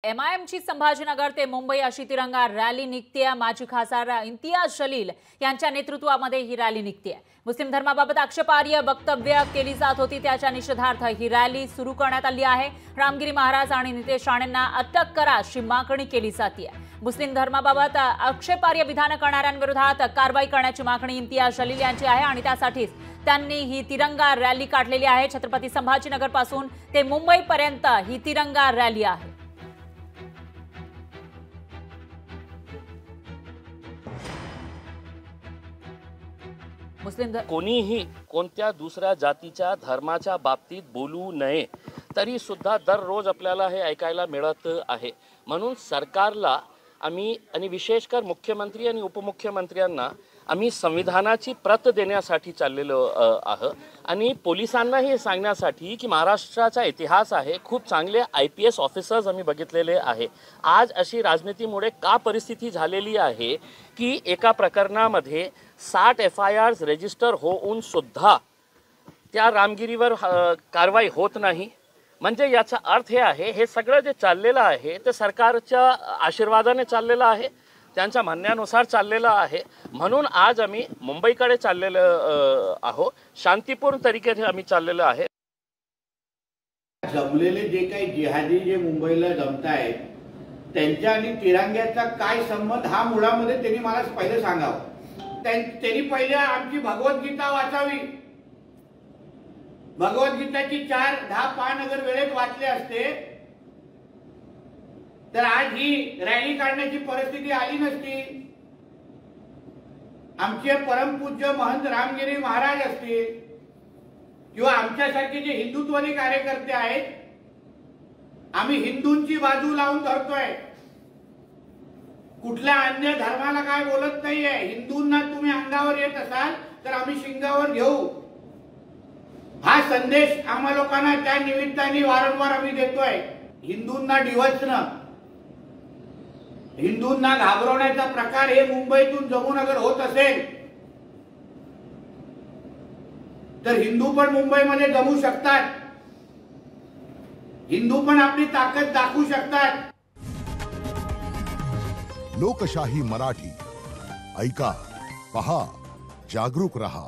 एमआयएमची संभाजीनगर ते मुंबई अशी तिरंगा रॅली निघतेय। माजी खासदार इम्तियाज जलील यांच्या नेतृत्वामध्ये ही रॅली निघतेय। मुस्लिम धर्माबाबत आक्षेपार्ह वक्तव्य केली जात होती, त्याच्या निषेधार्थ ही रॅली सुरू करण्यात आली आहे। रामगिरी महाराज आणि नितेश राणेंना अटक करा अशी मागणी केली जाते। मुस्लिम धर्माबाबत आक्षेपार्ह विधान करणाऱ्यांविरोधात कारवाई करण्याची मागणी इम्तियाज जलील यांची आहे आणि त्यासाठीच त्यांनी ही तिरंगा रॅली काढलेली आहे। छत्रपती संभाजीनगर पासून ते मुंबई पर्यंत ही तिरंगा रॅली आहे। कोणीही कोणत्या दुसऱ्या जातीच्या धर्माच्या बाबतीत बोलू नये, तरी सुद्धा दररोज आपल्याला हे ऐकायला मिळत आहे। म्हणून सरकारला आम्ही आणि विशेषकर मुख्यमंत्री आणि उपमुख्यमंत्र्यांना आम्ही संविधानाची प्रत देण्यासाठी चाललेलो आहोत आणि पोलिसांना हे सांगण्यासाठी की महाराष्ट्राचा इतिहास आहे, खूप चांगले IPS ऑफिसर्स आम्ही बघितलेले आहे। आज अशी राजनीतीमुळे का परिस्थिती झालेली आहे की एका प्रकरणामध्ये 60 FIRs रजिस्टर होऊन सुद्धा त्या रामगिरीवर कारवाई होत नाही। म्हणजे याचा अर्थ हे आहे, हे सगळं जे चाललेलं आहे ते सरकारच्या आशीर्वादाने चाललेलं आहे, त्यांच्या म्हणण्यानुसार चाललेलं आहे। म्हणून आज आम्ही मुंबईकडे चाललेलो आहोत, शांतिपूर्ण तरीकेने आम्ही चाललेलो आहे। जमलेले जे काही जिहादी जे मुंबईला जमतायत त्यांच्या आणि तिरंग्याचा काय संबंध हा मुळामध्ये त्यांनी मला पहिले सांगावं। त्यांनी पहिले आमची भगवद्गीता वाचावी। भगवद्गीताची 4-10 पान अगर वेळेत वाचले असते तर आज ही रॅली काढण्याची परिस्थिती आली नसती। आमचे परमपूज्य महंत रामगिरी महाराज असतील किंवा आमच्यासारखे जे हिंदुत्ववादी कार्यकर्ते आहेत, आम्ही हिंदूंची बाजू लावून धरतोय, कुठल्या अन्य धर्माला काय बोलत नाहीये। हिंदूंना तुम्ही अंगावर येत असाल तर आम्ही शिंगावर घेऊ, हा संदेश आम्हा लोकांना त्या निमित्ताने वारंवार आम्ही देतोय। हिंदूंना डिवचणं, हिंदूंना घाबरवण्याचा प्रकार हे मुंबईतून जमून अगर होत असेल तर हिंदू पण मुंबईमध्ये जमू शकतात, हिंदू पण आपली ताकद दाखवू शकतात। लोकशाही मराठी ऐका, पहा, जागरूक रहा।